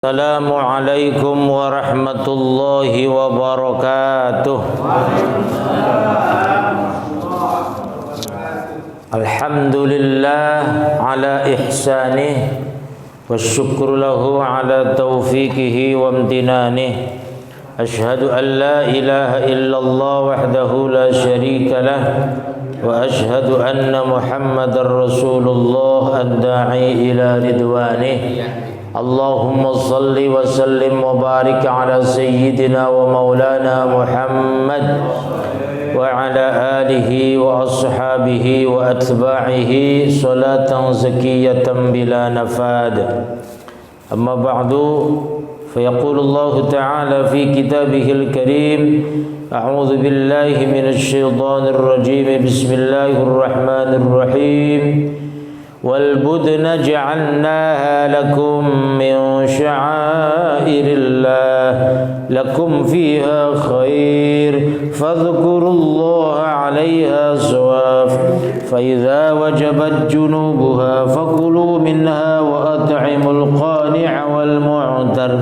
Assalamualaikum warahmatullahi wabarakatuh. Alhamdulillah ala ihsanih wasyukru lahu ala taufiqihi wa amtinanih. Ashhadu an la ilaha illallah wahdahu la syarika lah wa ashhadu anna Muhammadar Rasulullah ad-da'i ila ridwanih. Allahumma salli wa sallim wa barik ala sayyidina wa maulana Muhammad wa ala alihi wa ashabihi wa atba'ihi salatan zakiyatan bila nafad. Amma ba'du, fayaqulu Allah ta'ala fi kitabihil karim, a'udzu billahi minasy syaithanir rajim, bismillahirrahmanirrahim. وَالْبُدْنَ جَعَلْنَاهَا لَكُمْ مِنْ شَعَائِرِ اللَّهِ لَكُمْ فِيهَا خَيْرٌ فَاذْكُرُوا اللَّهَ عَلَيْهَا صَوَافَ فَإِذَا وَجَبَتْ جُنُوبُهَا فَكُلُوا مِنْهَا وَأَطْعِمُوا الْقَانِعَ وَالْمُعْتَرَّ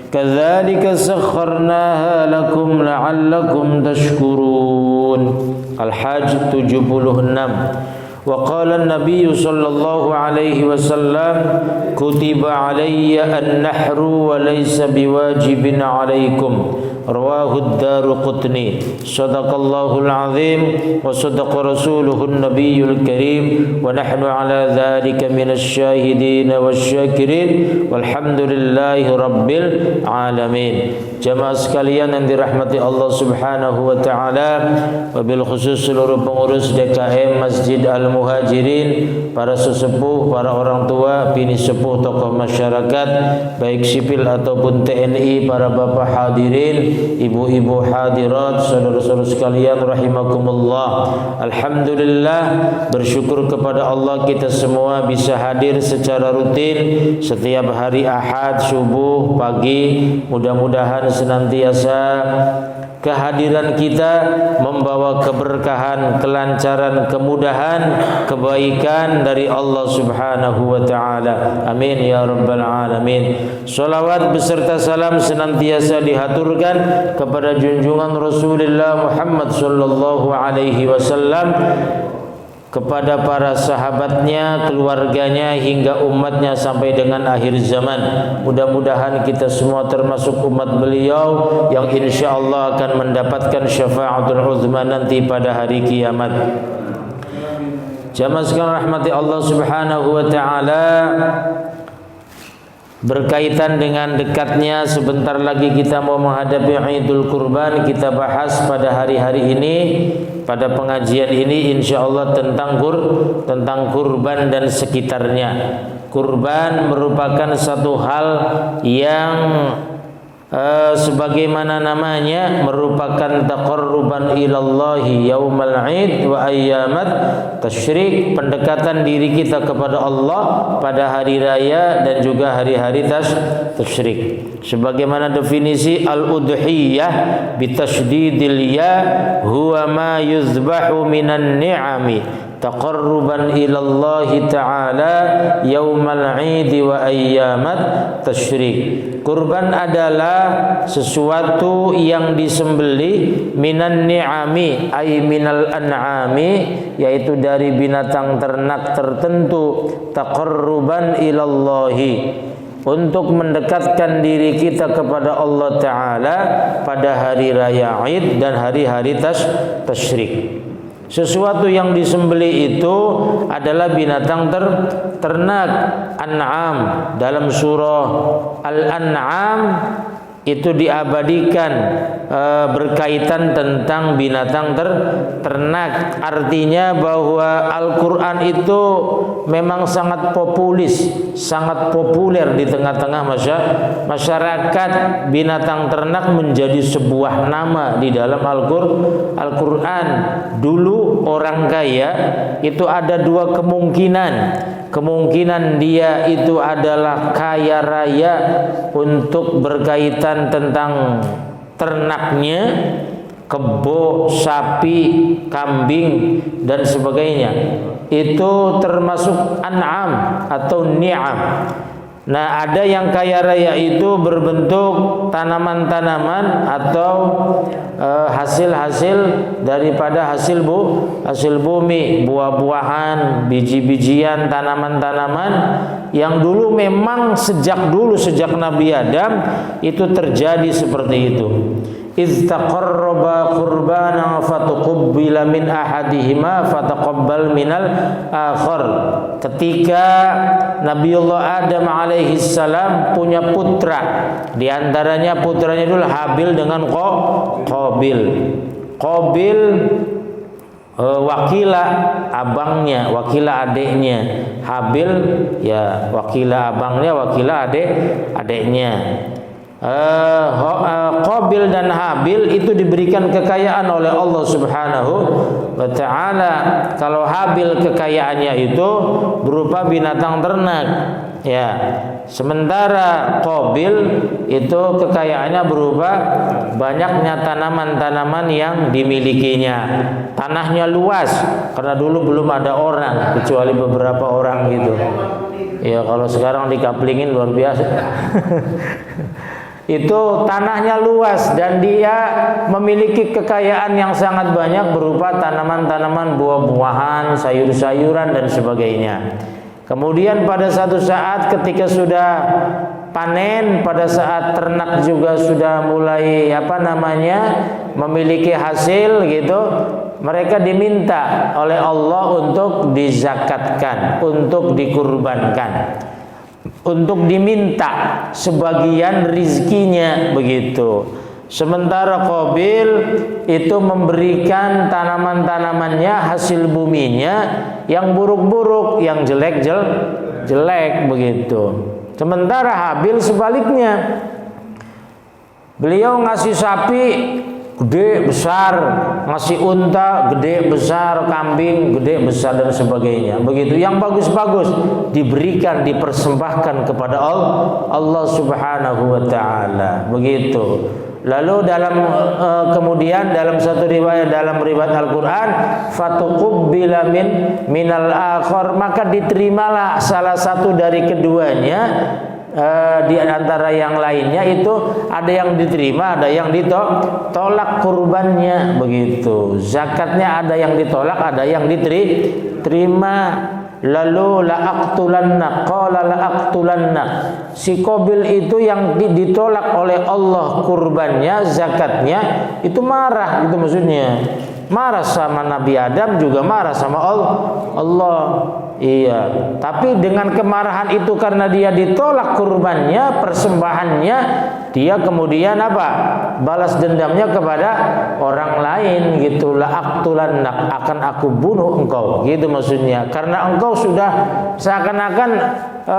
كَذَلِكَ سَخَّرْنَاهَا لَكُمْ لَعَلَّكُمْ تَشْكُرُونَ. Al-Hajj 76. وقال النبي صلى الله عليه وسلم كتب علي النحر وليس بواجب عليكم رواه الدارقطني. صدق الله العظيم وصدق رسوله النبي الكريم ونحن على ذلك من الشاهدين والشاكرين والحمد لله رب العالمين. Jamaah sekalian yang dirahmati Allah Subhanahu wa taala, wabil khusus seluruh pengurus DKM Masjid Al-Muhajirin, para sesepuh, para orang tua, bini sepuh, tokoh masyarakat baik sipil ataupun TNI, para bapak hadirin, ibu-ibu hadirat, saudara-saudara sekalian rahimakumullah. Alhamdulillah, bersyukur kepada Allah kita semua bisa hadir secara rutin setiap hari Ahad subuh pagi. Mudah-mudahan senantiasa kehadiran kita membawa keberkahan, kelancaran, kemudahan, kebaikan dari Allah Subhanahu wa taala. Amin ya rabbal alamin. Shalawat beserta salam senantiasa dihaturkan kepada junjungan Rasulullah Muhammad sallallahu alaihi wasallam, kepada para sahabatnya, keluarganya hingga umatnya sampai dengan akhir zaman. Mudah-mudahan kita semua termasuk umat beliau yang insya Allah akan mendapatkan syafaatul uzma nanti pada hari kiamat. Jamaah sekalian rahmati Allah Subhanahu wa taala, berkaitan dengan dekatnya sebentar lagi kita mau menghadapi Idul Kurban, kita bahas pada hari-hari ini, pada pengajian ini insyaallah tentang kurban dan sekitarnya. Kurban merupakan satu hal yang sebagaimana namanya merupakan taqarruban ilallahi yaumal id wa ayyamat tasyrik, pendekatan diri kita kepada Allah pada hari raya dan juga hari-hari tasyrik. Sebagaimana definisi al-udhiyah bitasydidil ya huwa ma yuzbahu minan ni'ami taqarruban ilallahi ta'ala yaumal id wa ayyamat tasyrik. Kurban adalah sesuatu yang disembelih minan ni'ami ay minal an'ami, yaitu dari binatang ternak tertentu, taqarruban ilallahi, untuk mendekatkan diri kita kepada Allah Ta'ala pada hari raya Id dan hari-hari tasyrik. Sesuatu yang disembelih itu adalah binatang ternak, an'am. Dalam surah Al-An'am itu diabadikan berkaitan tentang binatang ternak. Artinya bahwa Al-Quran itu memang sangat populer di tengah-tengah masyarakat. Binatang ternak menjadi sebuah nama di dalam Al-Quran. Dulu orang kaya itu ada dua kemungkinan. Kemungkinan dia itu adalah kaya raya untuk berkaitan tentang ternaknya, kebo, sapi, kambing dan sebagainya. Itu termasuk an'am atau ni'am. Nah, ada yang kaya raya itu berbentuk tanaman-tanaman atau hasil-hasil daripada hasil bumi, buah-buahan, biji-bijian, tanaman-tanaman yang dulu memang sejak Nabi Adam itu terjadi seperti itu. Iz taqarraba qurbanan fatuqabbala min ahadihima fataqabbal minal akhar. Ketika Nabiullah Adam alaihi salam punya putra, di antaranya putranya dulu Habil dengan Qabil. Qabil wakila abangnya, wakila adiknya. Habil ya wakila abangnya, wakila adiknya. Qabil dan Habil itu diberikan kekayaan oleh Allah Subhanahu wa ta'ala. Kalau Habil kekayaannya itu berupa binatang ternak, ya. Sementara Qabil itu kekayaannya berupa banyaknya tanaman-tanaman yang dimilikinya. Tanahnya luas karena dulu belum ada orang kecuali beberapa orang gitu. Ya, kalau sekarang dikaplingin luar biasa. Itu tanahnya luas dan dia memiliki kekayaan yang sangat banyak berupa tanaman-tanaman, buah-buahan, sayur-sayuran dan sebagainya. Kemudian pada satu saat ketika sudah panen, pada saat ternak juga sudah mulai memiliki hasil gitu, mereka diminta oleh Allah untuk dizakatkan, untuk dikurbankan, untuk diminta sebagian rizkinya begitu. Sementara Qabil itu memberikan tanaman-tanamannya, hasil buminya yang buruk-buruk, yang jelek begitu. Sementara Habil sebaliknya, beliau ngasih sapi gede besar, ngasih unta gede besar, kambing gede besar dan sebagainya. Begitu, yang bagus-bagus diberikan, dipersembahkan kepada Allah Subhanahu wa ta'ala. Begitu. Lalu kemudian dalam satu riwayat, dalam riwayat Al-Qur'an, fatuqabbala minal akhar, maka diterimalah salah satu dari keduanya. Di antara yang lainnya itu ada yang diterima, ada yang ditolak kurbannya begitu. Zakatnya ada yang ditolak, ada yang diterima. Lalu la'aqtulanna, qala la'aqtulanna. Si Qabil itu yang ditolak oleh Allah kurbannya, zakatnya, itu marah, itu maksudnya. Marah sama Nabi Adam, juga marah sama Allah. Iya, tapi dengan kemarahan itu karena dia ditolak kurbannya, persembahannya, dia kemudian balas dendamnya kepada orang lain gitu. La'aqtulannak, akan aku bunuh engkau, gitu maksudnya. Karena engkau sudah seakan-akan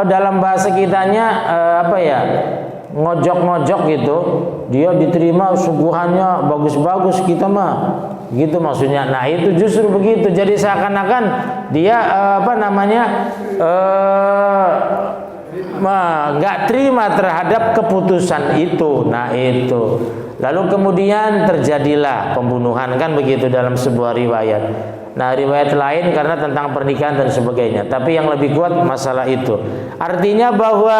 dalam bahasa kitanya ngojok-ngojok gitu. Dia diterima suguhannya bagus-bagus, kita mah gitu maksudnya. Nah, itu justru begitu. Jadi seakan-akan dia nggak terima terhadap keputusan itu. Nah, itu. Lalu kemudian terjadilah pembunuhan, kan begitu dalam sebuah riwayat. Nah, riwayat lain karena tentang pernikahan dan sebagainya. Tapi yang lebih kuat masalah itu. Artinya bahwa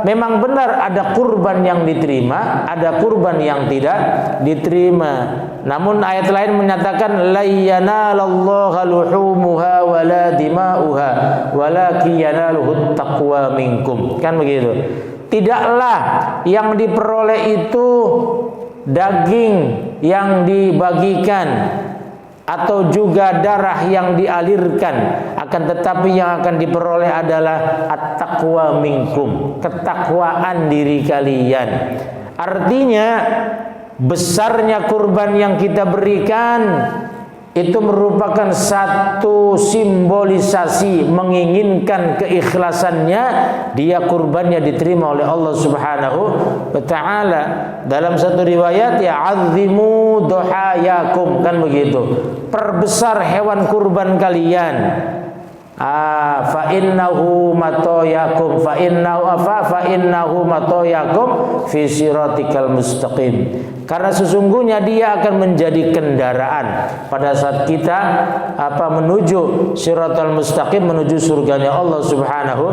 memang benar ada kurban yang diterima, ada kurban yang tidak diterima. Namun ayat lain menyatakan la yanalallaha luhumuha wala dima'uha walakin yanaluhut taqwa minkum. Kan begitu. Tidaklah yang diperoleh itu daging yang dibagikan atau juga darah yang dialirkan, akan tetapi yang akan diperoleh adalah at-taqwa minkum, ketakwaan diri kalian. Artinya besarnya kurban yang kita berikan itu merupakan satu simbolisasi menginginkan keikhlasannya, dia kurbannya diterima oleh Allah Subhanahu wa ta'ala. Dalam satu riwayat, ya azimu duhayakum, kan begitu, perbesar hewan kurban kalian. Fa innahu matoyakum fi siratikal mustaqim. Karena sesungguhnya dia akan menjadi kendaraan pada saat kita menuju siratal mustaqim, menuju surganya Allah Subhanahu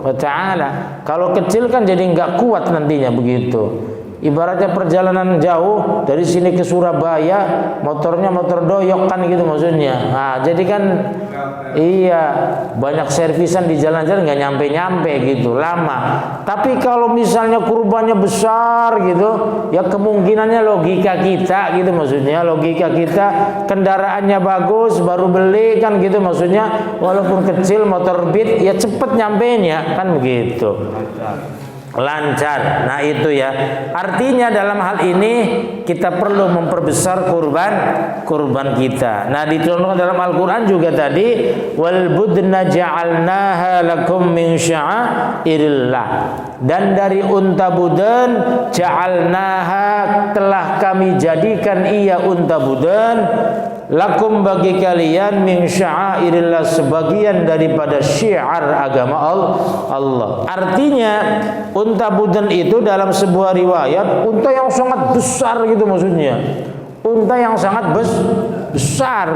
wa taala. Kalau kecil kan jadi enggak kuat nantinya begitu. Ibaratnya perjalanan jauh dari sini ke Surabaya, motornya motor doyok kan gitu maksudnya. Nah, jadi kan iya, banyak servisan di jalan-jalan nggak nyampe-nyampe gitu, lama. Tapi kalau misalnya kurbannya besar gitu, ya kemungkinannya logika kita gitu maksudnya, logika kita kendaraannya bagus baru beli kan gitu maksudnya, walaupun kecil motor Beat ya cepet nyampenya kan begitu. Lancar. Nah itu ya, artinya dalam hal ini kita perlu memperbesar kurban kita. Nah dicontohkan dalam Al-Quran juga tadi, wal budna ja'alnaha lakum min sya'airillah, dan dari unta budan ja'alnaha, telah kami jadikan ia unta budan, lakum bagi kalian, min sya'airillah, sebagian daripada syiar agama Allah. Artinya unta budan itu dalam sebuah riwayat unta yang sangat besar gitu maksudnya. Unta yang sangat besar.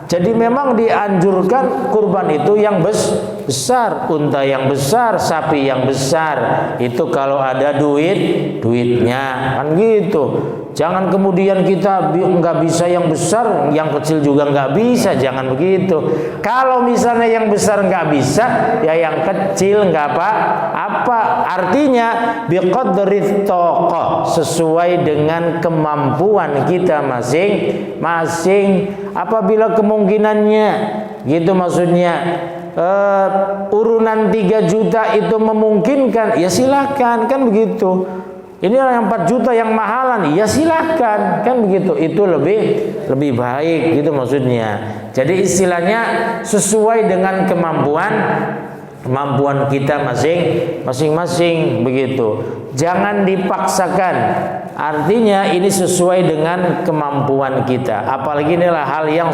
Jadi memang dianjurkan kurban itu yang besar, unta yang besar, sapi yang besar. Itu kalau ada duitnya kan gitu. Jangan kemudian kita nggak bisa yang besar, yang kecil juga nggak bisa, jangan begitu. Kalau misalnya yang besar nggak bisa, ya yang kecil nggak apa-apa. Artinya biqadri thaqah, sesuai dengan kemampuan kita masing-masing. Apabila kemungkinannya, gitu maksudnya, urunan 3 juta itu memungkinkan, ya silakan kan begitu. Ini yang 4 juta yang mahalan, ya silakan kan begitu. Itu lebih baik gitu maksudnya. Jadi istilahnya sesuai dengan kemampuan kita masing-masing begitu. Jangan dipaksakan. Artinya ini sesuai dengan kemampuan kita. Apalagi inilah hal yang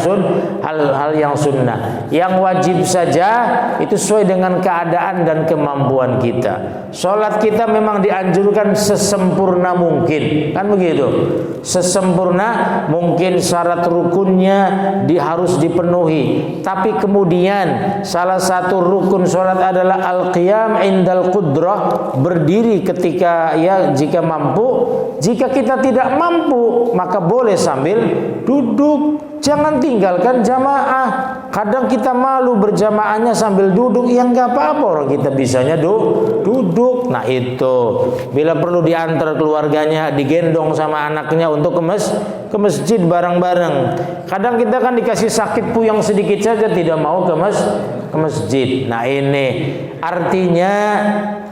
sunnah. Yang wajib saja itu sesuai dengan keadaan dan kemampuan kita. Sholat kita memang dianjurkan sesempurna mungkin, kan begitu. Sesempurna mungkin syarat rukunnya harus dipenuhi. Tapi kemudian salah satu rukun sholat adalah al-qiyam indal qudrah, berdiri ketika jika mampu. Jika kita tidak mampu, maka boleh sambil duduk. Jangan tinggalkan jamaah. Kadang kita malu berjamaahnya sambil duduk, ya nggak apa-apa, orang kita bisanya duduk. Nah itu, bila perlu diantar keluarganya, digendong sama anaknya untuk ke masjid bareng-bareng. Kadang kita kan dikasih sakit puyeng sedikit saja tidak mau ke masjid. Nah ini artinya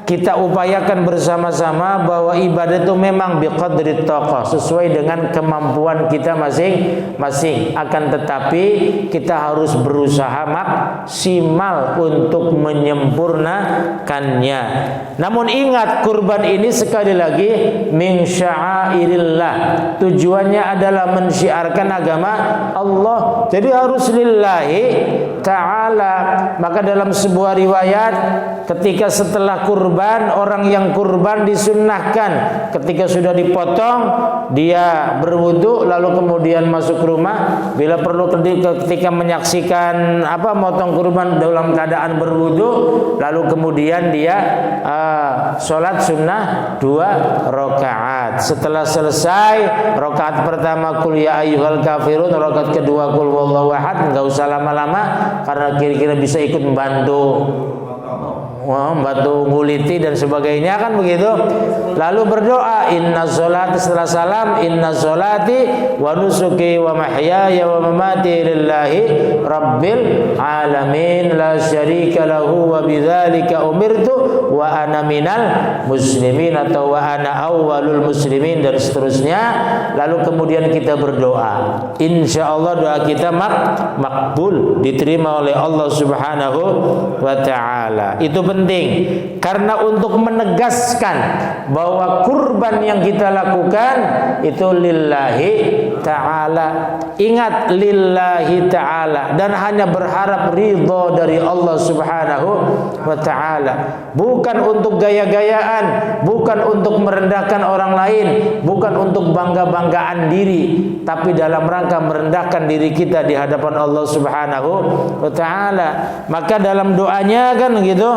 kita upayakan bersama-sama bahwa ibadah itu memang biqadri taqah, sesuai dengan kemampuan kita masing-masing. Akan tetapi kita harus berusaha maksimal untuk menyempurnakannya. Namun ingat, kurban ini sekali lagi min sya'airillah. Tujuannya adalah mensyiarkan agama Allah. Jadi harus lillahi ta'ala. Maka dalam sebuah riwayat, ketika setelah kurban, orang yang kurban disunnahkan ketika sudah dipotong dia berwudu lalu kemudian masuk ke rumah. Bila perlu ketika menyaksikan motong kurban dalam keadaan berwudu, lalu kemudian dia sholat sunnah 2 rakaat. Setelah selesai rakaat pertama qul ya ayyuhal kafirun, rakaat kedua qul huwallahu ahad. Enggak usah lama-lama karena kira-kira bisa ikut membantu nguliti dan sebagainya kan begitu. Lalu berdoa, inna sholati, setelah salam, inna sholati wa nusuki wa mahyaya wa mamati lillahi rabbil alamin la syarika lahu wa bidzalika umirtu wa ana minal muslimin, atau wa ana awwalul muslimin, dan seterusnya. Lalu kemudian kita berdoa, insyaallah doa kita makbul, diterima oleh Allah Subhanahu wa taala. Itu penting karena untuk menegaskan bahwa kurban yang kita lakukan itu lillahi ta'ala. Ingat lillahi ta'ala, dan hanya berharap ridho dari Allah subhanahu wa ta'ala. Bukan untuk gaya-gayaan, bukan untuk merendahkan orang lain, bukan untuk bangga-banggaan diri, tapi dalam rangka merendahkan diri kita di hadapan Allah subhanahu wa ta'ala. Maka dalam doanya kan gitu,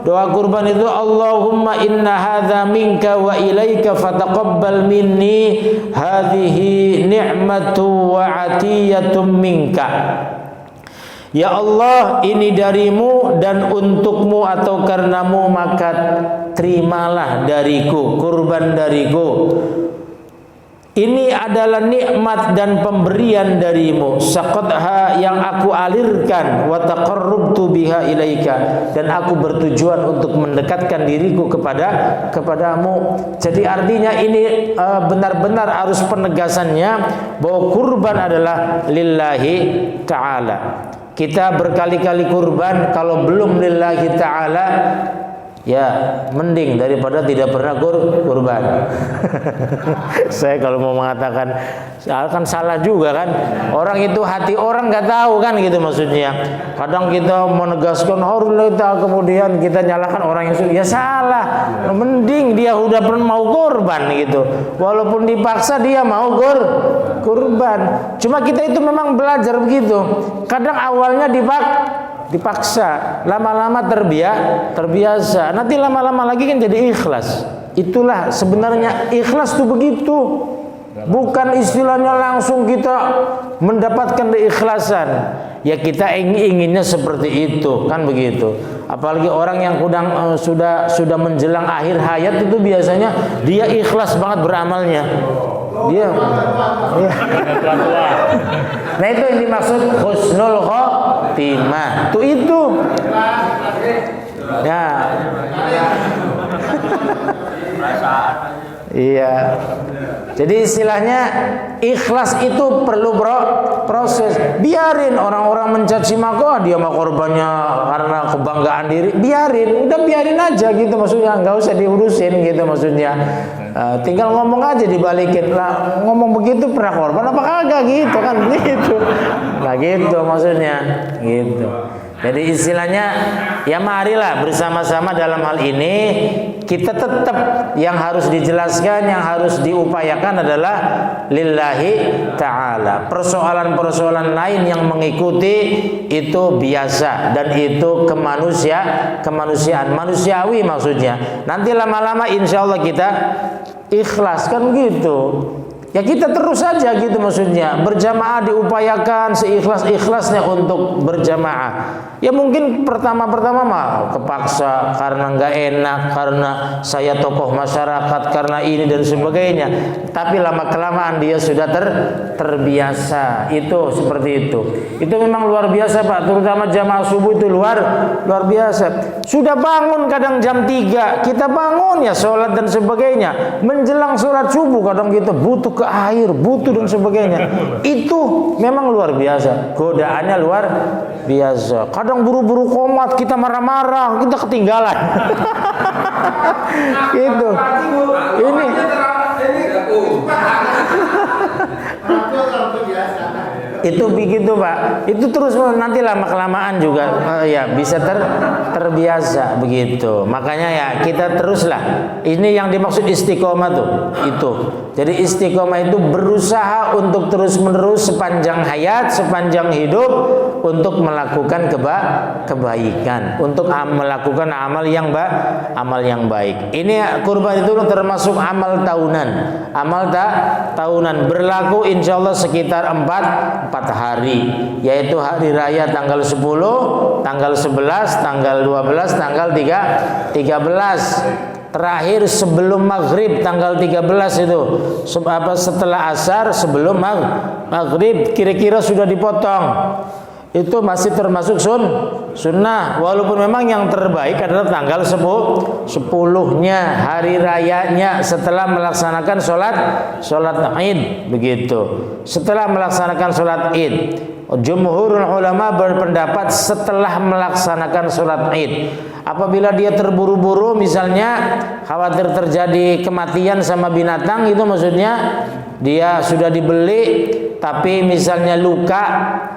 doa kurban itu, Allahumma inna hadza minka wa ilaika fataqabbal minni hadhihi ni'matu wa atiyatun minka. Ya Allah, ini darimu dan untukmu atau karenamu, maka terimalah dariku, kurban dariku. Ini adalah nikmat dan pemberian darimu, saqatha yang aku alirkan, wa taqarrubtu biha ilaika, dan aku bertujuan untuk mendekatkan diriku kepadamu. Jadi artinya ini benar-benar harus penegasannya bahwa kurban adalah lillahi ta'ala. Kita berkali-kali kurban, kalau belum lillahi ta'ala, ya mending daripada tidak pernah kurban. Saya kalau mau mengatakan kan salah juga kan. Orang itu hati orang nggak tahu kan gitu maksudnya. Kadang kita menegaskan harus kita, kemudian kita nyalakan orang yang ya salah. Mending dia udah pernah mau kurban gitu. Walaupun dipaksa dia mau kurban. Cuma kita itu memang belajar begitu. Kadang awalnya dipaksa, lama-lama terbiasa, nanti lama-lama lagi kan jadi ikhlas. Itulah sebenarnya ikhlas tuh begitu, bukan istilahnya langsung kita mendapatkan keikhlasan. Ya kita inginnya seperti itu kan begitu. Apalagi orang yang sudah menjelang akhir hayat itu biasanya dia ikhlas banget beramalnya. Dia nah itu yang dimaksud husnul khotimah. Itu ya. Iya. Jadi istilahnya ikhlas itu perlu proses. Biarin orang-orang mencaci maka dia mah korbannya karena kebanggaan diri. Biarin aja gitu maksudnya, nggak usah diurusin gitu maksudnya. Tinggal ngomong aja dibalikin lah, ngomong begitu pernah korban apa kagak gitu kan gitu. Nah gitu maksudnya gitu. Jadi istilahnya ya marilah bersama-sama dalam hal ini kita tetap yang harus dijelaskan, yang harus diupayakan adalah lillahi ta'ala. Persoalan-persoalan lain yang mengikuti itu biasa dan itu kemanusiaan, manusiawi maksudnya. Nanti lama-lama insya Allah kita ikhlas kan gitu. Ya kita terus saja gitu maksudnya, berjamaah diupayakan seikhlas-ikhlasnya untuk berjamaah. Ya mungkin pertama-pertama mah kepaksa karena nggak enak, karena saya tokoh masyarakat, karena ini dan sebagainya. Tapi lama-kelamaan dia sudah terbiasa. Itu seperti itu. Itu memang luar biasa Pak, terutama jamaah subuh itu luar biasa. Sudah bangun kadang jam 3, kita bangun ya sholat dan sebagainya. Menjelang sholat subuh kadang kita butuh ke air, butuh dan sebagainya. Itu memang luar biasa, godaannya luar biasa. Kadang buru-buru komat, kita marah-marah, kita ketinggalan. Gitu. Ini itu begitu Pak. Itu terus nanti lama-kelamaan juga ya bisa terbiasa begitu. Makanya ya kita teruslah. Ini yang dimaksud istiqomah tuh. Itu. Jadi istiqomah itu berusaha untuk terus-menerus sepanjang hayat, sepanjang hidup untuk melakukan kebaikan, untuk melakukan amal yang baik. Ini kurban itu termasuk amal tahunan. Amal tahunan berlaku insyaallah sekitar 4 hari, yaitu hari raya tanggal 10, tanggal 11, tanggal 12, tanggal 13. Terakhir sebelum maghrib tanggal 13 itu setelah asar sebelum maghrib kira-kira sudah dipotong. Itu masih termasuk sunnah, walaupun memang yang terbaik adalah tanggal 10-nya, hari rayanya setelah melaksanakan sholat Id begitu. Setelah melaksanakan sholat Id, jumhurul ulama berpendapat setelah melaksanakan sholat Id. Apabila dia terburu-buru misalnya khawatir terjadi kematian sama binatang, itu maksudnya dia sudah dibeli tapi misalnya luka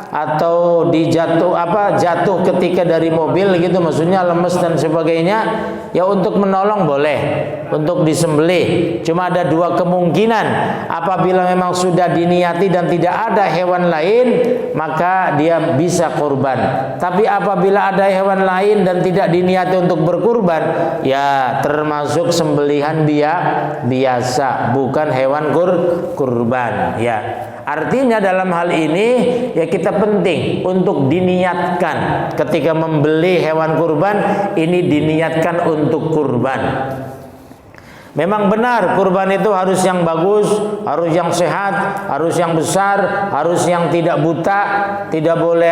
atau jatuh ketika dari mobil gitu, maksudnya lemes dan sebagainya, ya untuk menolong boleh, untuk disembelih. Cuma ada dua kemungkinan, apabila memang sudah diniati dan tidak ada hewan lain maka dia bisa kurban. Tapi apabila ada hewan lain dan tidak diniati untuk berkurban, ya termasuk sembelihan biasa, bukan hewan kurban ya. Artinya dalam hal ini ya kita penting untuk diniatkan ketika membeli hewan kurban, ini diniatkan untuk kurban. Memang benar kurban itu harus yang bagus, harus yang sehat, harus yang besar, harus yang tidak buta, tidak boleh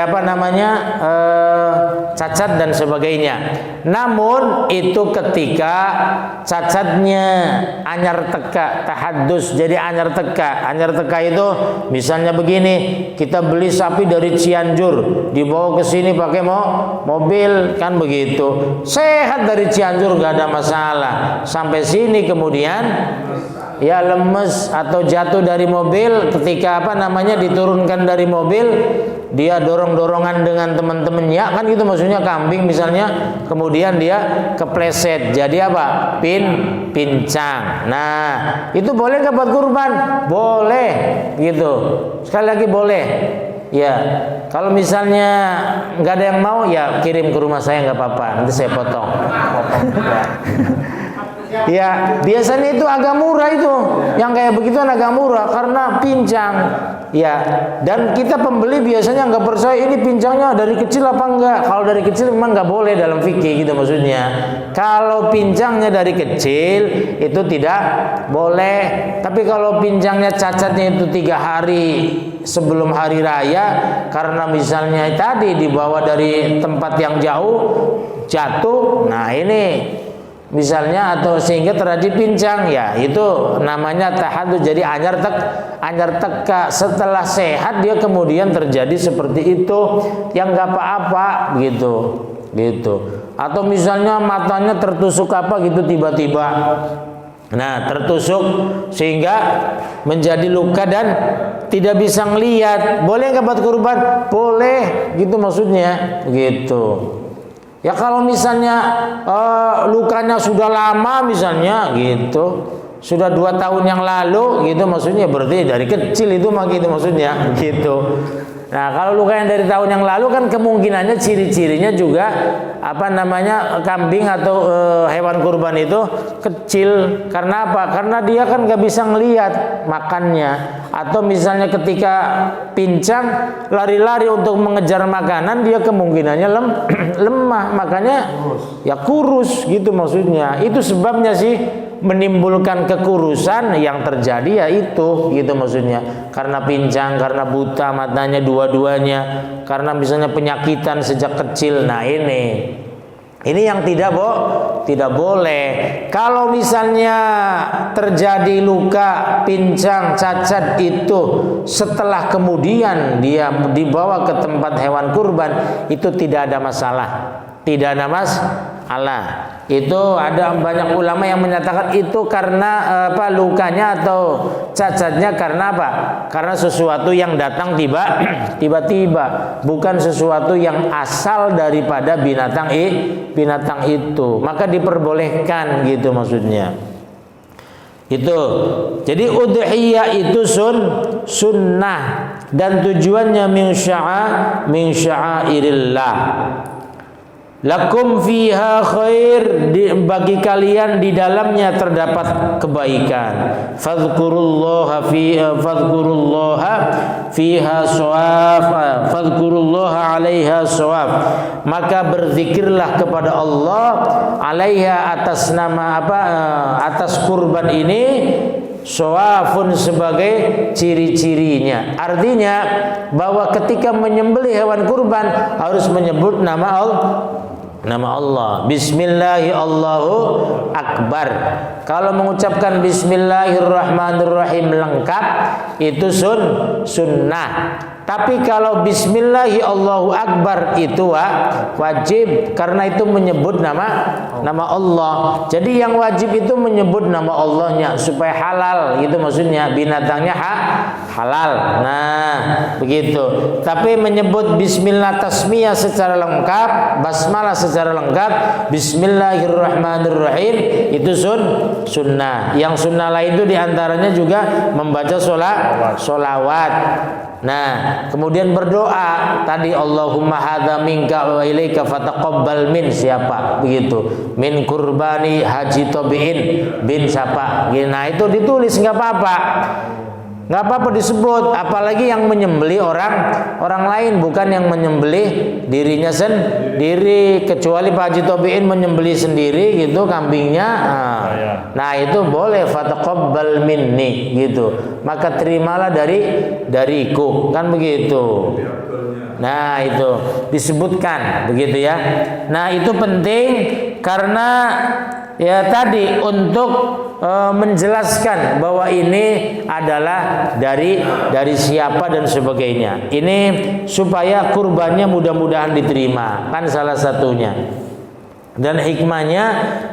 cacat dan sebagainya. Namun itu ketika cacatnya anyar teka, tahadus, jadi anyar teka. Anyar teka itu misalnya begini, kita beli sapi dari Cianjur, dibawa ke sini pakai mobil kan begitu. Sehat dari Cianjur gak ada masalah. Sampai sini kemudian ya lemes atau jatuh dari mobil, ketika diturunkan dari mobil, dia dorong-dorongan dengan teman-temannya kan gitu, maksudnya kambing misalnya, kemudian dia kepleset jadi pincang. Nah, itu boleh nggak buat kurban? Boleh gitu. Sekali lagi boleh. Ya, kalau misalnya nggak ada yang mau, ya kirim ke rumah saya nggak apa-apa, nanti saya potong. Ya, biasanya itu agak murah itu. Yang kayak begituan agak murah karena pincang. Ya, dan kita pembeli biasanya nggak percaya ini pincangnya dari kecil apa enggak. Kalau dari kecil memang nggak boleh dalam fikih gitu maksudnya. Kalau pincangnya dari kecil itu tidak boleh. Tapi kalau pincangnya cacatnya itu 3 hari sebelum hari raya, karena misalnya tadi dibawa dari tempat yang jauh, jatuh, nah ini misalnya, atau sehingga terjadi pincang, ya itu namanya tahadud, jadi anyar teka. Setelah sehat dia kemudian terjadi seperti itu, yang nggak apa-apa gitu. Atau misalnya matanya tertusuk gitu tiba-tiba, nah tertusuk sehingga menjadi luka dan tidak bisa ngelihat, boleh nggak buat kurban? Boleh gitu maksudnya gitu. Ya kalau misalnya lukanya sudah lama misalnya gitu, sudah 2 tahun yang lalu gitu maksudnya, berarti dari kecil itu gitu maksudnya gitu. Nah kalau luka yang dari tahun yang lalu kan kemungkinannya ciri-cirinya juga kambing atau hewan kurban itu kecil. Karena apa? Karena dia kan nggak bisa ngelihat makannya. Atau misalnya ketika pincang lari-lari untuk mengejar makanan, dia kemungkinannya lemah, makanya ya kurus gitu maksudnya. Itu sebabnya sih menimbulkan kekurusan yang terjadi, ya itu gitu maksudnya, karena pincang, karena buta matanya dua-duanya, karena misalnya penyakitan sejak kecil. Nah ini yang tidak boleh. Kalau misalnya terjadi luka, pincang, cacat itu setelah kemudian dia dibawa ke tempat hewan kurban, itu tidak ada masalah. Tidak ada masalah. Itu ada banyak ulama yang menyatakan itu karena lukanya atau cacatnya karena apa? Karena sesuatu yang datang tiba-tiba, bukan sesuatu yang asal daripada binatang itu. Maka diperbolehkan gitu maksudnya. Itu. Jadi udhiyah itu sunnah dan tujuannya min sya'airillah. Lakum fiha khair, bagi kalian di dalamnya terdapat kebaikan. Fadhkurullaha fiha shawaf, fadhkurullaha 'alaiha shawaf. Maka berzikirlah kepada Allah 'alaiha, atas nama atas kurban ini, shawafun sebagai ciri-cirinya. Artinya bahwa ketika menyembelih hewan kurban harus menyebut nama Allah. Bismillahi Allahu Akbar. Kalau mengucapkan Bismillahirrahmanirrahim lengkap itu sunnah. Tapi kalau Bismillahi Allahu Akbar itu wajib, karena itu menyebut nama Allah. Jadi yang wajib itu menyebut nama Allahnya supaya halal, gitu maksudnya, binatangnya halal. Nah, begitu. Tapi menyebut Bismillah tasmiyah secara lengkap, basmalah secara lengkap, Bismillahirrahmanirrahim itu sunnah. Yang sunnah lain itu diantaranya juga membaca sholawat. Nah, kemudian berdoa tadi, Allahumma hadza minka wa ilaika fataqabbal min siapa, begitu, min kurbani haji tabiin bin siapa. Nah, itu ditulis, nggak apa-apa disebut, apalagi yang menyembelih orang lain, bukan yang menyembelih dirinya sendiri, kecuali Pak Haji Tabiin menyembelih sendiri gitu kambingnya. Nah, itu boleh, fataqabbal minni gitu, maka terimalah dariku, kan begitu. Nah, itu disebutkan begitu ya. Nah, itu penting karena ya tadi untuk menjelaskan bahwa ini adalah dari siapa dan sebagainya. Ini supaya kurbannya mudah-mudahan diterima, kan salah satunya. Dan hikmahnya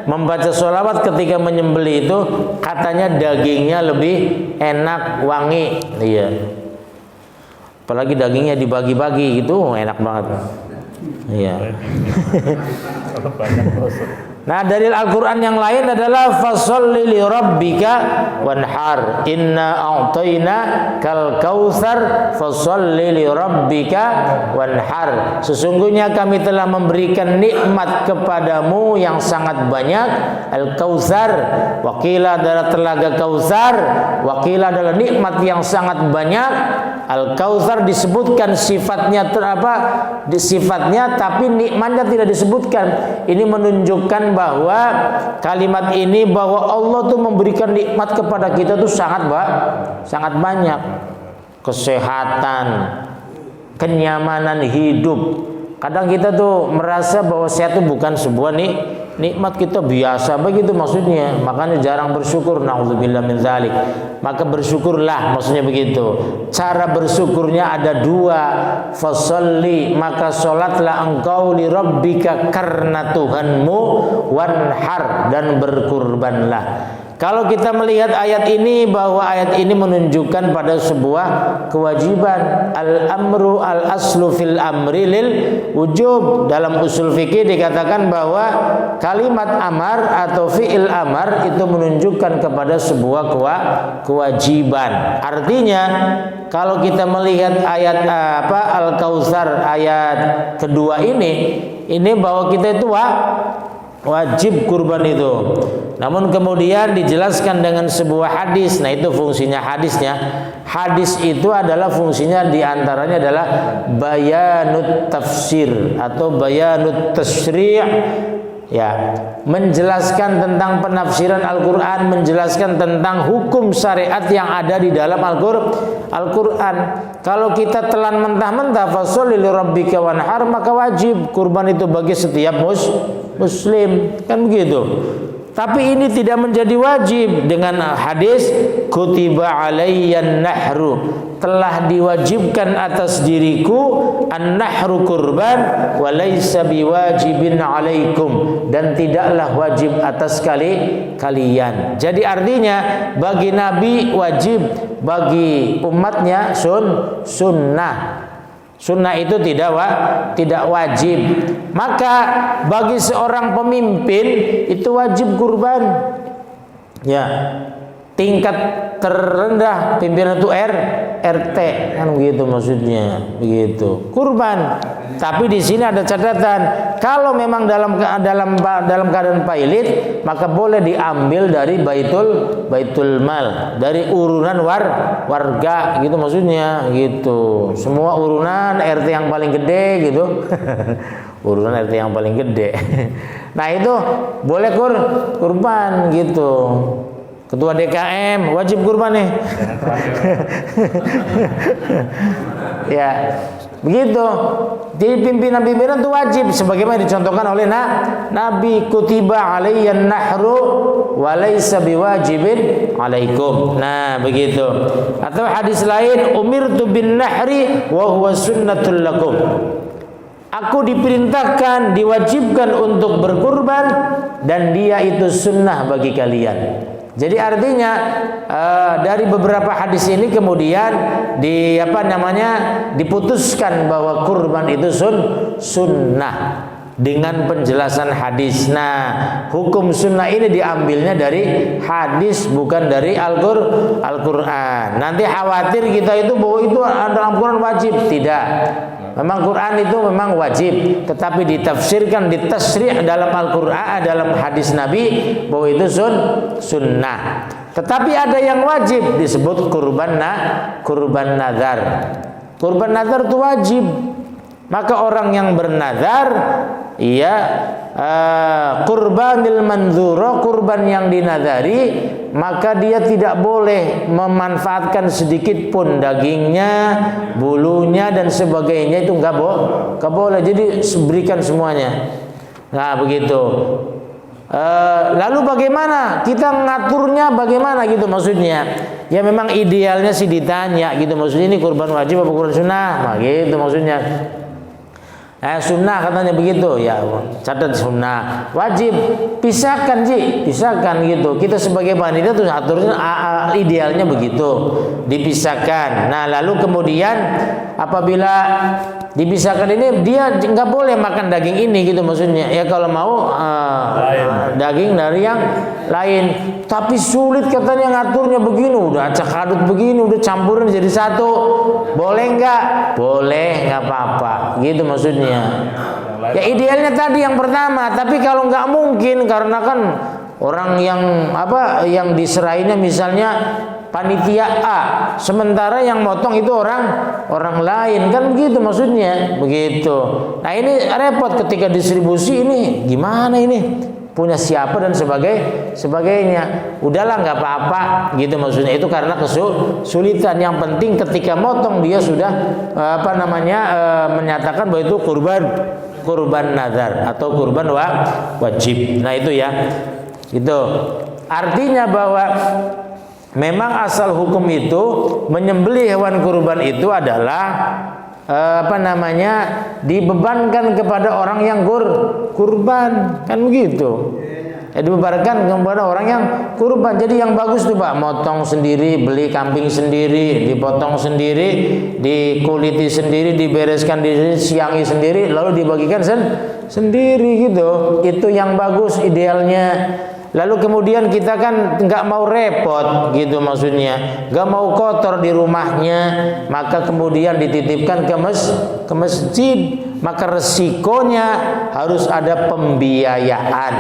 membaca sholawat ketika menyembelih itu katanya dagingnya lebih enak, wangi. Iya. Apalagi dagingnya dibagi-bagi gitu, enak banget. Iya. Nah, dalil Al-Quran yang lain adalah fasholli li rabbika wanhar, inna a'tayna kal kautsar fasholli li rabbika wanhar. Sesungguhnya kami telah memberikan nikmat kepadamu yang sangat banyak, al-kautsar, wakila adalah telaga Kautsar, wakila adalah nikmat yang sangat banyak. Al-Kautsar disebutkan sifatnya sifatnya, tapi nikmatnya tidak disebutkan. Ini menunjukkan bahwa kalimat ini bahwa Allah tuh memberikan nikmat kepada kita tuh sangat banyak. Kesehatan, kenyamanan hidup. Kadang kita tuh merasa bahwa sehat itu bukan sebuah nikmat, kita biasa begitu maksudnya. Makanya jarang bersyukur, naudzubillah min dzalik. Maka bersyukurlah, maksudnya begitu. Cara bersyukurnya ada dua. Fasholli, maka sholatlah engkau li rabbika, karena Tuhanmu, wanhar, dan berkurbanlah. Kalau kita melihat ayat ini, bahwa ayat ini menunjukkan pada sebuah kewajiban. Al-amru al-aslu fil amri lil wujub. Dalam usul fikih dikatakan bahwa kalimat amar atau fi'il amar itu menunjukkan kepada sebuah kewajiban. Artinya kalau kita melihat ayat Al-Kautsar ayat kedua ini bahwa kita itu wajib kurban itu. Namun kemudian dijelaskan dengan sebuah hadis. Nah, itu fungsinya hadisnya. Hadis itu adalah fungsinya diantaranya adalah bayanut tafsir atau bayanut tasyri', ya, menjelaskan tentang penafsiran Al-Quran, menjelaskan tentang hukum syariat yang ada di dalam Al-Quran. Kalau kita telan mentah-mentah fasholli li rabbika wanhar, maka wajib kurban itu bagi setiap muslim, kan begitu. Tapi ini tidak menjadi wajib dengan hadis kutiba alayyan nahru, telah diwajibkan atas diriku an-nahru kurban wa laysa biwajibin alaikum, dan tidaklah wajib atas kalian. Jadi artinya bagi Nabi wajib, bagi umatnya sunnah. Sunnah itu tidak wajib. Maka bagi seorang pemimpin itu wajib kurban. Ya, tingkat terendah pimpinan itu RT, kan begitu maksudnya, begitu. Kurban. Tapi di sini ada catatan, kalau memang dalam keadaan pailit, maka boleh diambil dari baitul mal, dari urunan warga, gitu maksudnya, gitu. Semua urunan RT yang paling gede, gitu. Urunan RT yang paling gede. Nah, itu boleh kurban, gitu. Ketua DKM wajib kurban nih. Ya. Begitu. Jadi pimpinan-pimpinan itu wajib sebagaimana dicontohkan oleh Nabi, kutiba alayyan nahru wa laysa biwajibin alaikum. Nah, begitu. Atau hadis lain, umirtu bin nahri wa huwa sunnatul lakum. Aku diperintahkan, diwajibkan untuk berkurban dan dia itu sunnah bagi kalian. Jadi artinya dari beberapa hadis ini kemudian diputuskan bahwa kurban itu sunnah dengan penjelasan hadis. Nah, hukum sunnah ini diambilnya dari hadis bukan dari Al-Qur'an. Nanti khawatir kita itu bahwa itu dalam Quran wajib, tidak. Memang Quran itu memang wajib, tetapi ditafsirkan, ditasrih dalam Al-Quran, dalam hadis Nabi bahwa itu sunnah. Tetapi ada yang wajib disebut kurban nazar. Kurban nazar itu wajib. Maka orang yang bernazar, kurbanil manzura, kurban yang dinazari, maka dia tidak boleh memanfaatkan sedikit pun dagingnya, bulunya dan sebagainya, itu enggak boleh. Jadi berikan semuanya. Nah, begitu. Lalu bagaimana kita ngaturnya, bagaimana gitu maksudnya? Ya memang idealnya sih ditanya gitu, maksudnya ini kurban wajib apa kurban sunnah? Nah, gitu maksudnya. Sunnah katanya begitu, ya catat sunnah. Wajib pisahkan pisahkan gitu. Kita sebagai panitia tuh aturnya idealnya begitu, dipisahkan. Nah, lalu kemudian apabila dipisahkan ini dia nggak boleh makan daging ini gitu maksudnya. Ya kalau mau daging dari yang lain. Tapi sulit katanya ngaturnya begini, udah acak adut begini, udah campurin jadi satu. Boleh nggak? Boleh, nggak apa-apa. Gitu maksudnya. Ya idealnya tadi yang pertama, tapi kalau nggak mungkin karena kan orang yang diserahinnya misalnya panitia A, sementara yang motong itu orang lain, kan begitu maksudnya, begitu. Nah ini repot ketika distribusi ini, gimana ini? Punya siapa dan sebagainya. Udahlah nggak apa-apa, gitu maksudnya. Itu karena kesulitan. Yang penting ketika motong dia sudah menyatakan bahwa itu kurban nazar atau kurban wajib. Nah itu ya, itu artinya bahwa memang asal hukum itu menyembelih hewan kurban itu adalah dibebankan kepada orang yang kurban, kan begitu. Dibebankan kepada orang yang kurban. Jadi yang bagus tuh Pak, motong sendiri, beli kambing sendiri, dipotong sendiri, dikuliti sendiri, dibereskan disiangi sendiri, lalu dibagikan sendiri gitu. Itu yang bagus idealnya. Lalu kemudian kita kan nggak mau repot gitu maksudnya, nggak mau kotor di rumahnya, maka kemudian dititipkan ke masjid, maka resikonya harus ada pembiayaan.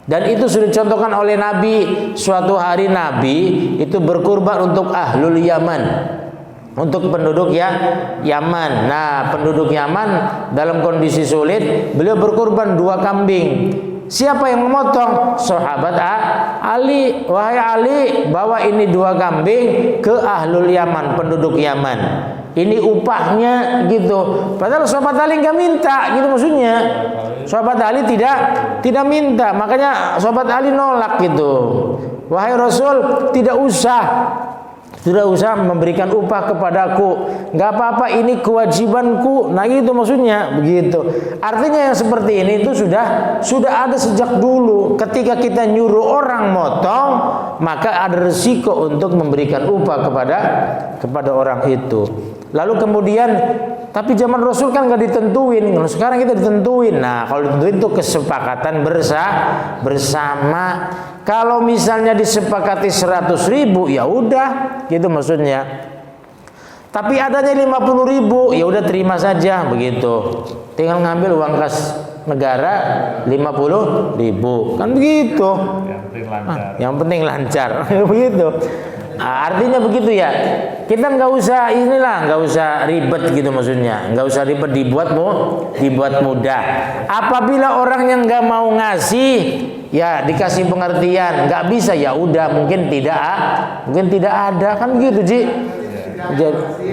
Dan itu sudah dicontohkan oleh Nabi. Suatu hari Nabi itu berkurban untuk ahlul Yaman, untuk penduduk Yaman. Nah, penduduk Yaman dalam kondisi sulit, beliau berkurban 2 kambing. Siapa yang memotong? Sahabat Ali. Wahai Ali, bawa ini 2 kambing ke ahlul Yaman, penduduk Yaman. Ini upahnya gitu. Padahal sahabat Ali nggak minta, gitu maksudnya. Sahabat Ali tidak minta, makanya sahabat Ali nolak gitu. Wahai Rasul, tidak usah memberikan upah kepadaku, nggak apa-apa, ini kewajibanku. Nah itu maksudnya begitu. Artinya yang seperti ini itu sudah ada sejak dulu. Ketika kita nyuruh orang motong, maka ada resiko untuk memberikan upah kepada orang itu. Lalu kemudian, tapi zaman Rasul kan nggak ditentuin. Kalau sekarang kita ditentuin. Nah kalau ditentuin itu kesepakatan bersama. Kalau misalnya disepakati 100.000, ya udah, gitu maksudnya. Tapi adanya 50.000, ya udah terima saja begitu. Tinggal ngambil uang kas negara 50.000, kan begitu. Yang penting lancar, begitu. Nah, artinya begitu ya. Kita nggak usah ribet gitu maksudnya. Nggak usah ribet, dibuat mudah. Apabila orang yang nggak mau ngasih, ya dikasih pengertian. Nggak bisa, ya udah mungkin tidak ada, kan gitu Ji.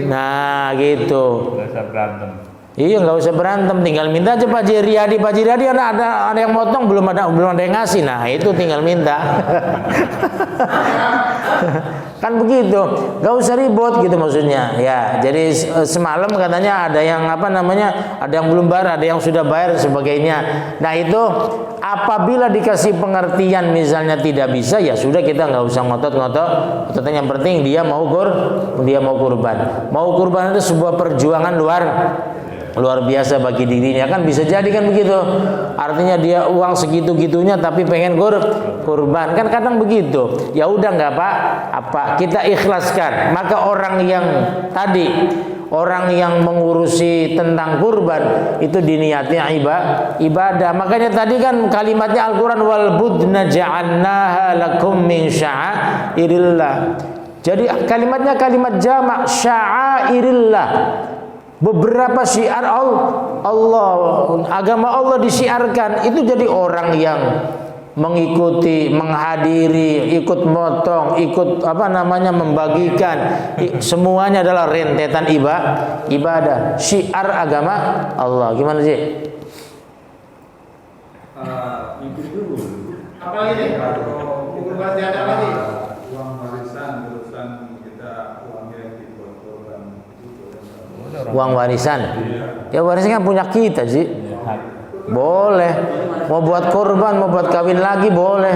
Nah gitu. Nggak usah berantem. Iya, nggak usah berantem, tinggal minta aja Pak Jiriadi ada yang motong, belum ada yang ngasih. Nah itu tinggal minta. Kan begitu, nggak usah ribut gitu maksudnya. Ya, jadi semalam katanya ada yang ada yang belum bayar, ada yang sudah bayar dan sebagainya. Nah itu apabila dikasih pengertian misalnya tidak bisa, ya sudah kita nggak usah ngotot-ngotot. Yang penting dia mau kurban. Mau kurban itu sebuah perjuangan luar biasa bagi dirinya, kan bisa jadi kan begitu. Artinya dia uang segitu-gitunya tapi pengen kurban, kan kadang begitu. Ya udah nggak apa kita ikhlaskan. Maka orang yang mengurusi tentang kurban itu diniatnya ibadah. Makanya tadi kan kalimatnya Al-Qur'an, wal budna ja'alnaha lakum min sya'airillah. Jadi kalimatnya kalimat jamak, sya'airillah. Beberapa syiar Allah, agama Allah disiarkan. Itu jadi orang yang mengikuti, menghadiri, ikut motong, ikut membagikan, semuanya adalah rentetan ibadah, syiar agama Allah. Gimana sih? Itu dulu. Apa lagi? Kalau kurban tiada lagi. Uang warisan, terusan kita uangnya dibuat-buatan. Uang warisan. Ya warisan kan punya kita sih. Boleh. Mau buat kurban, mau buat kawin lagi boleh.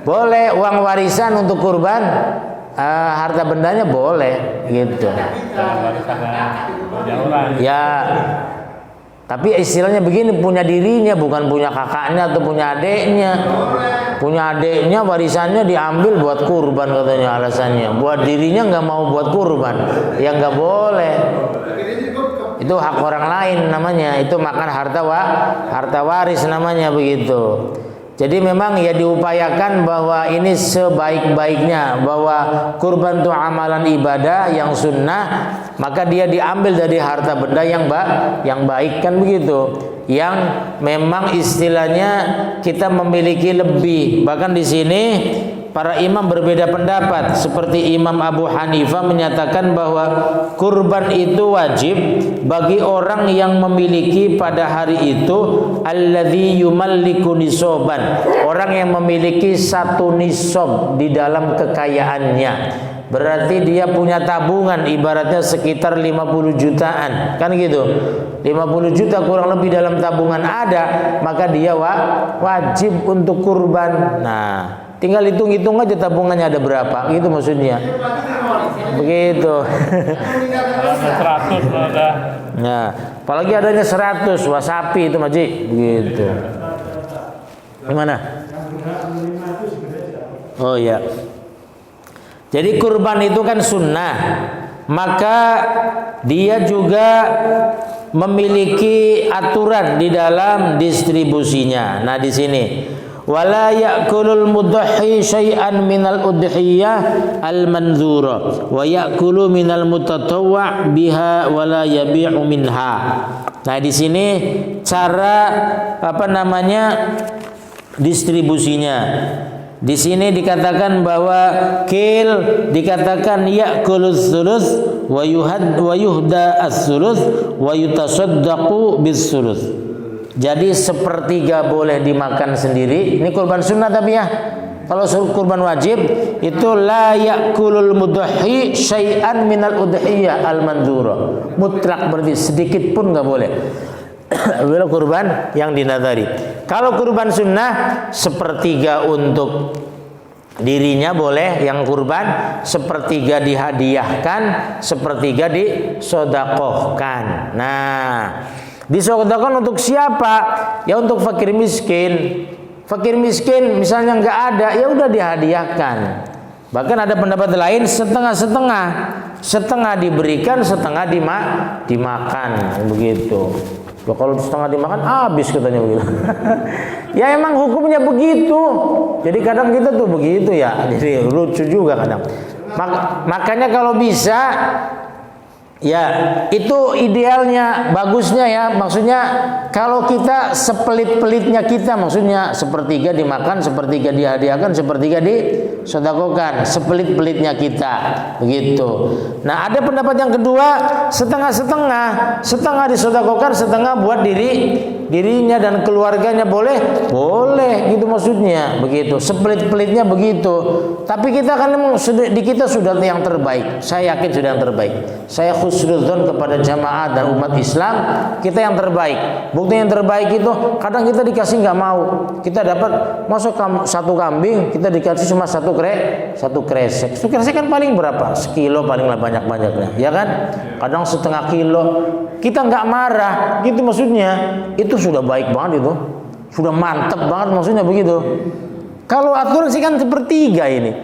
Boleh uang warisan untuk kurban, harta bendanya boleh gitu. Ya. Tapi istilahnya begini, punya dirinya, bukan punya kakaknya atau punya adeknya. Punya adeknya warisannya diambil buat kurban katanya alasannya. Buat dirinya nggak mau buat kurban, ya nggak boleh. Itu hak orang lain namanya. Itu makan harta waris namanya begitu. Jadi memang ya diupayakan bahwa ini sebaik-baiknya, bahwa kurban itu amalan ibadah yang sunnah, maka dia diambil dari harta benda yang baik kan begitu. Yang memang istilahnya kita memiliki lebih. Bahkan di sini para imam berbeda pendapat. Seperti Imam Abu Hanifah menyatakan bahwa kurban itu wajib bagi orang yang memiliki pada hari itu alladzi yumalliku nisoban, orang yang memiliki satu nisob di dalam kekayaannya. Berarti dia punya tabungan ibaratnya sekitar 50 jutaan, kan gitu. 50 juta kurang lebih dalam tabungan ada, maka dia wajib untuk kurban. Nah, tinggal hitung-hitung aja tabungannya ada berapa, gitu maksudnya. Begitu. Kalau 100 ada. Nah, apalagi adanya 100 wasapi itu Maji, begitu. Gimana? Oh iya. Jadi kurban itu kan sunnah, maka dia juga memiliki aturan di dalam distribusinya. Nah di sini wala ya'kulul mudahhi syai'an minal udhiyah al-manzura wa ya'kulu minal mutatawwa' biha wala yabi'u minha. Nah di sini cara distribusinya. Di sini dikatakan bahwa kil dikatakan ya'kuluz sulus wa yuhda as-sulus wa yutasaddaqu bis-sulus. Jadi sepertiga boleh dimakan sendiri. Ini kurban sunnah tapi ya. Kalau kurban wajib itu la ya'kulul mudahhi syai'an minal udhiyah al-mandzura. Mutlak berarti sedikit pun enggak boleh. Bila kurban yang dinadari. Kalau kurban sunnah sepertiga untuk dirinya boleh yang kurban, sepertiga dihadiahkan, sepertiga disodakohkan. Nah, disodakohkan untuk siapa? Ya untuk fakir miskin. Fakir miskin misalnya nggak ada, ya udah dihadiahkan. Bahkan ada pendapat lain setengah-setengah, setengah diberikan, setengah dimakan begitu. Ya, kalau setengah dimakan habis katanya begitu. Ya emang hukumnya begitu. Jadi kadang kita tuh begitu ya. Jadi lucu juga kadang. Makanya kalau bisa Ya, itu idealnya, bagusnya ya. Maksudnya kalau kita sepelit-pelitnya kita, maksudnya sepertiga dimakan, sepertiga dihadiahkan, sepertiga disedekahkan, sepelit-pelitnya kita, begitu. Nah, ada pendapat yang kedua, setengah-setengah, setengah disedekahkan, setengah buat dirinya dan keluarganya, boleh? Boleh, gitu maksudnya, begitu. Sepelit-pelitnya begitu. Tapi kita kan memang di kita sudah yang terbaik. Saya yakin sudah yang terbaik. Saya husnudzon kepada jamaah dan umat Islam, kita yang terbaik. Bukti yang terbaik itu kadang kita dikasih nggak mau. Kita dapat masuk satu kambing, kita dikasih cuma satu kresek. Satu kresek kan paling berapa? Sekilo paling lah banyak-banyaknya, ya kan? Kadang setengah kilo. Kita nggak marah, gitu maksudnya. Itu sudah baik banget itu. Sudah mantep banget maksudnya begitu. Kalau aturan sih kan sepertiga ini.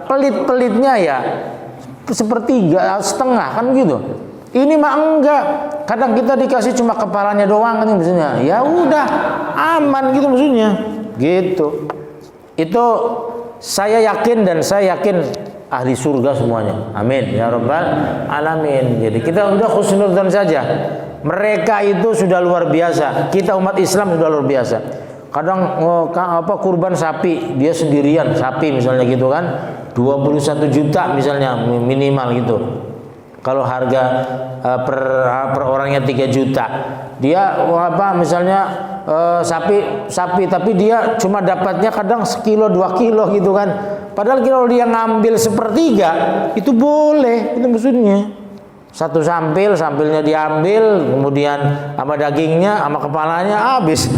Pelit-pelitnya ya sepertiga, setengah kan gitu. Ini mah enggak. Kadang kita dikasih cuma kepalanya doang kan maksudnya. Ya udah, aman gitu maksudnya. Gitu. Itu saya yakin dan saya yakin ahli surga semuanya. Amin ya rabbal alamin. Jadi kita udah husnudzon saja. Mereka itu sudah luar biasa. Kita umat Islam sudah luar biasa. Kadang kurban sapi, dia sendirian sapi misalnya gitu kan, 21 juta misalnya minimal gitu. Kalau harga per orangnya 3 juta, dia misalnya sapi tapi dia cuma dapatnya kadang sekilo 2 kilo gitu kan. Padahal kalau dia ngambil sepertiga itu boleh, itu maksudnya. Satu sampilnya diambil, kemudian sama dagingnya, sama kepalanya habis.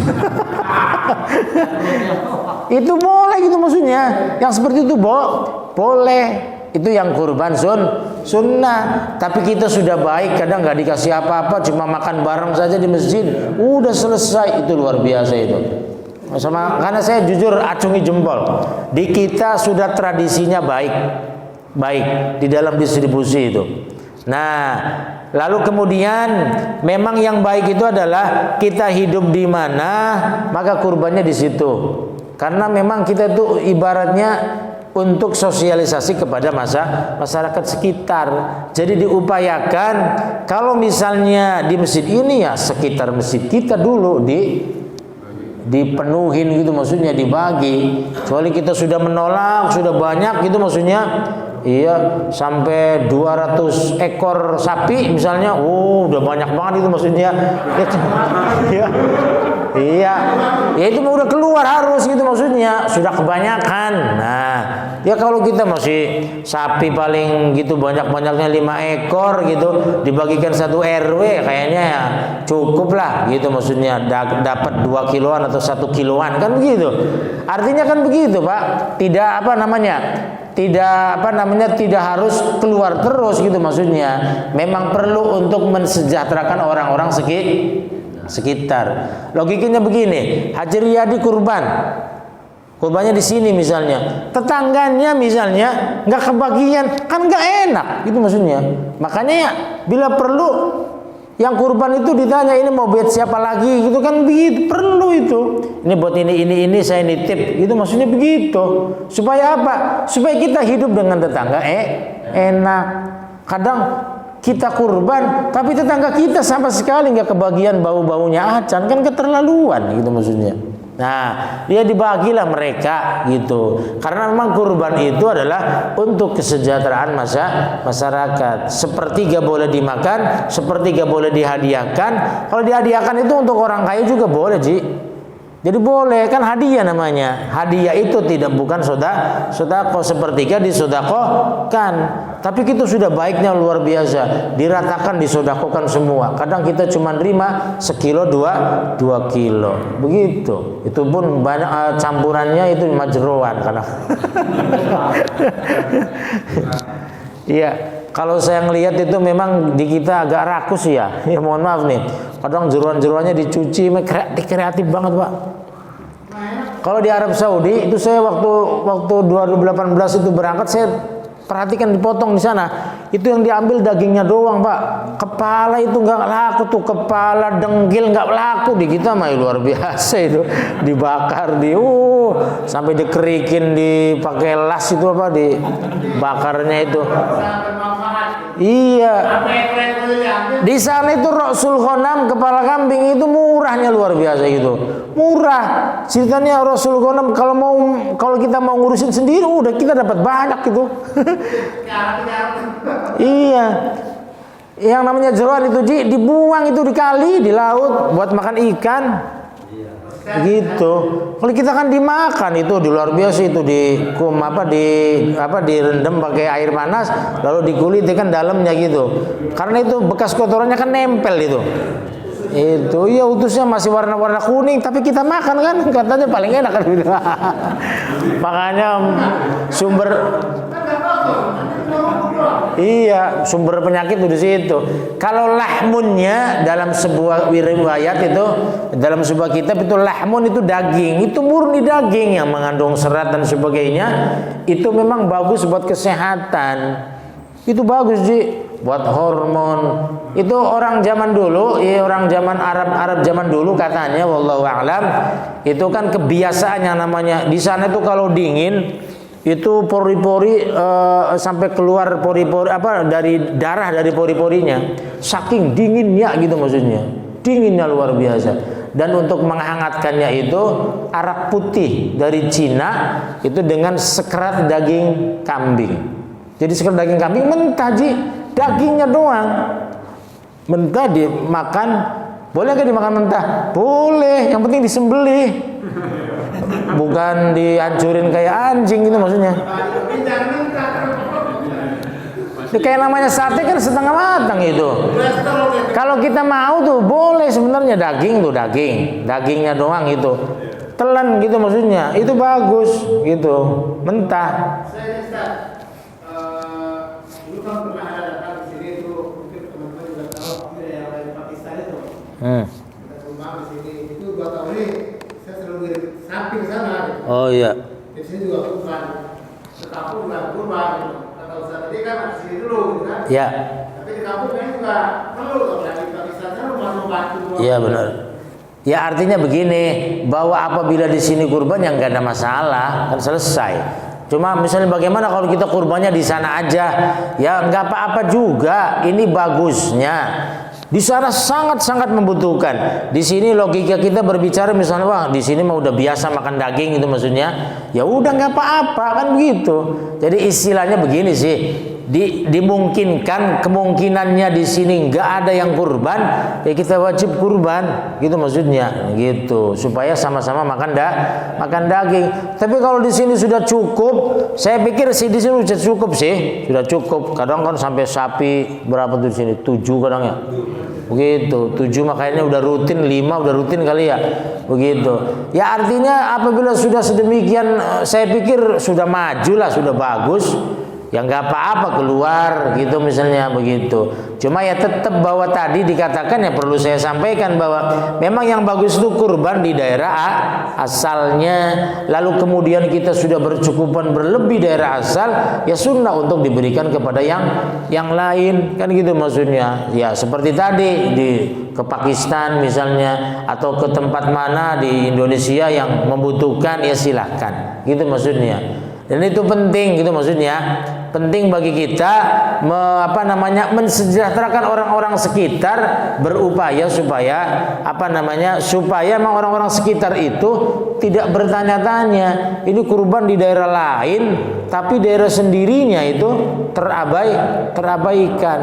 Itu boleh gitu maksudnya. Yang seperti itu boleh. Itu yang kurban sunnah. Tapi kita sudah baik, kadang nggak dikasih apa-apa, cuma makan bareng saja di masjid, udah selesai. Itu luar biasa itu. Karena saya jujur acungi jempol. Di kita sudah tradisinya baik di dalam distribusi itu. Nah, lalu kemudian memang yang baik itu adalah kita hidup di mana, maka kurbannya di situ. Karena memang kita itu ibaratnya untuk sosialisasi kepada masyarakat sekitar. Jadi diupayakan kalau misalnya di masjid ini ya sekitar masjid kita dulu dipenuhin gitu maksudnya, dibagi. Kecuali kita sudah menolak, sudah banyak gitu maksudnya. Iya, sampai 200 ekor sapi misalnya. Udah banyak banget itu maksudnya. Iya. Ya itu udah keluar harus gitu maksudnya. Sudah kebanyakan. Nah, ya kalau kita masih sapi paling gitu banyak-banyaknya 5 ekor gitu, dibagikan satu RW kayaknya ya cukup lah gitu maksudnya, dapat 2 kiloan atau 1 kiloan kan begitu. Artinya kan begitu, Pak. Tidak harus keluar terus gitu maksudnya. Memang perlu untuk mensejahterakan orang-orang sekitar. Logikanya begini, Haji Riyadi kurbannya di sini misalnya, tetangganya misalnya nggak kebagian, kan nggak enak gitu maksudnya. Makanya ya, bila perlu yang kurban itu ditanya, ini mau buat siapa lagi gitu kan, begitu perlu itu. Ini buat ini saya nitip gitu maksudnya begitu. Supaya apa? Supaya kita hidup dengan tetangga enak. Kadang kita kurban tapi tetangga kita sama sekali nggak kebagian bau-baunya acan, kan keterlaluan gitu maksudnya. Nah, dia dibagilah mereka gitu. Karena memang kurban itu adalah untuk kesejahteraan masyarakat. Sepertiga boleh dimakan, sepertiga boleh dihadiahkan. Kalau dihadiahkan itu untuk orang kaya juga boleh, Ji. Jadi boleh, kan hadiah namanya. Hadiah itu bukan sedekah, sepertiga disedekahkan. Tapi kita sudah baiknya luar biasa, diratakan disedekahkan semua. Kadang kita cuma nerima sekilo 2 kilo. Begitu. Itu pun banyak campurannya itu majroan kadang. Iya. Kalau saya ngelihat itu memang di kita agak rakus ya. Ya mohon maaf nih. Kadang jeruan-jeruannya dicuci, kreatif banget, Pak. Kalau di Arab Saudi itu saya waktu 2018 itu berangkat, saya perhatikan dipotong di sana. Itu yang diambil dagingnya doang, Pak. Kepala itu nggak laku tuh, kepala dengkil nggak laku di kita mah luar biasa itu. Dibakar sampai dikerikin, dipakai las itu apa, dibakarnya itu. Iya. Di sana itu Rasul Ghanam, kepala kambing itu murahnya luar biasa gitu. Murah. Ceritanya Rasul Ghanam kalau kita mau ngurusin sendiri udah kita dapat banyak gitu. Iya. Yang namanya jeroan itu dibuang itu di kali, di laut buat makan ikan. Gitu. Kalau kita kan dimakan itu di luar biasa itu direndam pakai air panas lalu dikulit kan dalamnya gitu. Karena itu bekas kotorannya kan nempel itu. Itu ya utusnya masih warna-warna kuning tapi kita makan kan katanya paling enak kan gitu. Makanya sumber penyakit itu di situ. Kalau lahmunnya dalam sebuah riwayat itu dalam sebuah kitab itu lahmun itu daging, itu murni daging yang mengandung serat dan sebagainya. Itu memang bagus buat kesehatan. Itu bagus buat hormon. Itu orang zaman dulu, orang zaman Arab zaman dulu katanya wallahu a'lam, itu kan kebiasaan yang namanya di sana itu kalau dingin itu pori-pori sampai keluar pori-pori dari darah dari pori-porinya saking dinginnya gitu maksudnya, dinginnya luar biasa. Dan untuk menghangatkannya itu arak putih dari Cina itu dengan sekerat daging kambing. Jadi sekerat daging kambing mentah dagingnya doang mentah dimakan. Boleh nggak dimakan mentah? Boleh, yang penting disembelih. Bukan dihancurin kayak anjing gitu maksudnya. Kayak namanya sate kan setengah matang itu. Kalau kita mau tuh boleh sebenarnya daging tuh dagingnya doang itu. Telan gitu maksudnya. Itu bagus gitu. Mentah. Dulu kan pernah ada datang di sini itu mungkin teman-teman juga tahu yang dari Pakistan itu. Kita rumah di sini itu 2 tahun ini saya selalu ngirim sapi ke sana. Oh iya. Di sini juga kurban. Sekampung juga kurban. Kata Ustaz tadi kan di sini dulu gitu kan. Iya. Tapi di kampung kan juga perlu kalau lagi Pakistan kan rumah membantu. Iya benar. Ya artinya begini, bahwa apabila di sini kurban yang nggak ada masalah kan selesai. Cuma misalnya bagaimana kalau kita kurbannya di sana aja, ya nggak apa-apa juga. Ini bagusnya. Di sana sangat-sangat membutuhkan. Di sini logika kita berbicara misalnya, wah di sini mah udah biasa makan daging itu maksudnya. Ya udah nggak apa-apa kan begitu. Jadi istilahnya begini sih, dimungkinkan kemungkinannya di sini nggak ada yang kurban, ya kita wajib kurban, gitu maksudnya, gitu supaya sama-sama makan daging. Tapi kalau di sini sudah cukup, saya pikir sih di sini sudah cukup sih, sudah cukup. Kadang kan sampai sapi berapa tuh di sini 7 kadang ya. Begitu, 7 makanya udah rutin, 5 udah rutin kali ya. Begitu. Ya artinya apabila sudah sedemikian, saya pikir sudah maju lah, sudah bagus. Ya nggak apa-apa keluar gitu misalnya begitu. Cuma ya tetap bahwa tadi dikatakan ya perlu saya sampaikan bahwa memang yang bagus itu kurban di daerah asalnya. Lalu kemudian kita sudah bercukupan berlebih daerah asal, ya sunnah untuk diberikan kepada yang lain kan gitu maksudnya. Ya seperti tadi ke Pakistan misalnya atau ke tempat mana di Indonesia yang membutuhkan ya silahkan gitu maksudnya. Dan itu penting gitu maksudnya. Penting bagi kita mensejahterakan orang-orang sekitar, berupaya supaya supaya memang orang-orang sekitar itu tidak bertanya-tanya ini kurban di daerah lain tapi daerah sendirinya itu terabaikan.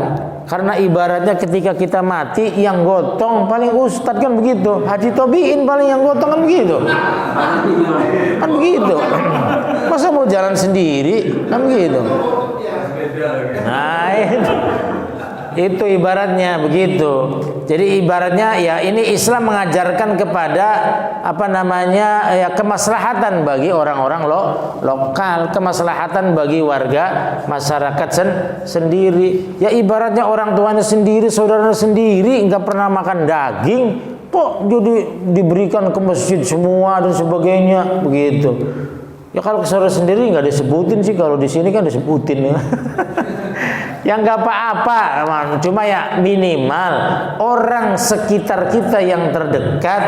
Karena ibaratnya ketika kita mati yang gotong paling ustadz kan begitu, Haji Tobiin paling yang gotong kan begitu. Kan begitu. Masa mau jalan sendiri kan begitu. Nah itu ibaratnya begitu. Jadi ibaratnya ya ini Islam mengajarkan kepada kemaslahatan bagi orang-orang lokal, kemaslahatan bagi warga masyarakat sendiri. Ya ibaratnya orang tuanya sendiri, saudaranya sendiri nggak pernah makan daging, kok jadi diberikan ke masjid semua dan sebagainya begitu. Ya kalau ke saudara sendiri nggak disebutin sih, kalau di sini kan disebutin ya. yang nggak apa-apa, cuma ya minimal orang sekitar kita yang terdekat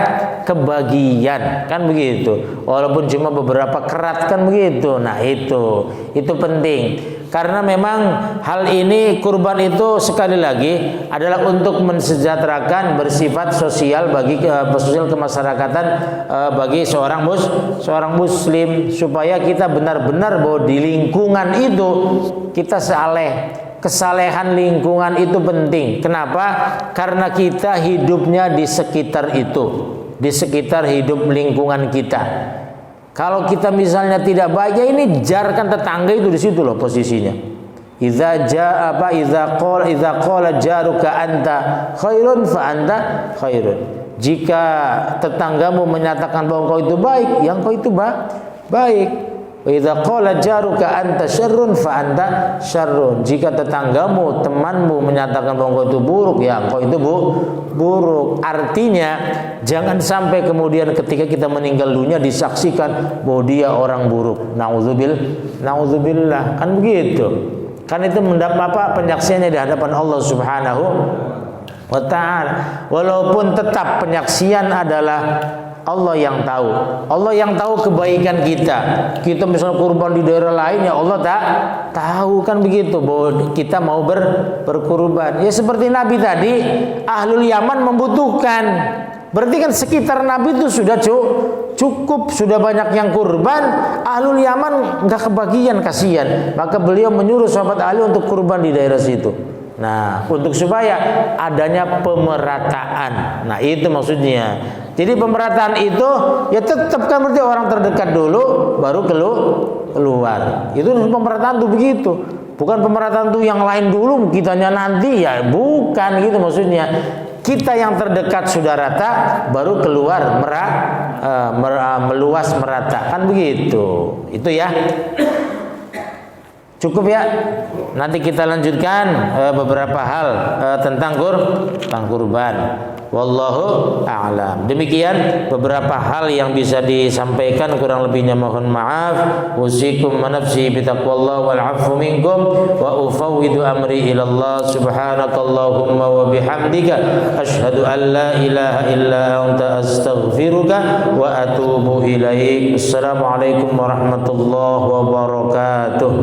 kebagian, kan begitu. Walaupun cuma beberapa kerat, kan begitu. Nah itu penting. Karena memang hal ini, kurban itu sekali lagi adalah untuk mensejahterakan, bersifat sosial bagi sosial kemasyarakatan bagi seorang muslim, supaya kita benar-benar bahwa di lingkungan itu kita kesalehan lingkungan itu penting. Kenapa? Karena kita hidupnya di sekitar itu, di sekitar hidup lingkungan kita. Kalau kita misalnya tidak baik, ya ini jarkan tetangga itu di situ loh posisinya. Idza qala jaruka anta khairun fa anta khairun. Jika tetanggamu menyatakan bahwa kau itu baik, yang kau itu baik. Wa idza qala jaruka anta syarrun fa anta syarrun. Jika tetanggamu, temanmu menyatakan bahwa kau itu buruk, ya kau itu buruk. Artinya jangan sampai kemudian ketika kita meninggal dunia disaksikan bahwa dia orang buruk. Nauzubillah, kan begitu. Kan itu mendapat penyaksiannya di hadapan Allah Subhanahu wa taala. Walaupun tetap penyaksian adalah Allah yang tahu. Allah yang tahu kebaikan kita. Kita misalnya kurban di daerah lain, ya Allah tak tahu, kan begitu, bahwa kita mau berkurban. Ya seperti Nabi tadi, Ahlul Yaman membutuhkan. Berarti kan sekitar Nabi itu sudah cukup, sudah banyak yang kurban. Ahlul Yaman nggak kebagian, kasihan. Maka beliau menyuruh sahabat Ali untuk kurban di daerah situ. Nah, untuk supaya adanya pemerataan. Nah, itu maksudnya. Jadi pemerataan itu ya tetap kan berarti orang terdekat dulu baru keluar. Itu pemerataan tuh begitu. Bukan pemerataan tuh yang lain dulu kitanya nanti, ya bukan gitu maksudnya. Kita yang terdekat sudah rata baru keluar meluas merata, kan begitu. Itu ya. Cukup ya. Nanti kita lanjutkan beberapa hal tentang kurban. Wallahu a'lam. Demikian beberapa hal yang bisa disampaikan, kurang lebihnya mohon maaf. Usikum wa nafsi bi taqwallah wal 'afwu minkum wa ufawwidu amri ila Allah subhanakallahumma wa bihamdika asyhadu an la ilaha illa anta astaghfiruka wa atubu ilaik. Assalamualaikum warahmatullahi wabarakatuh.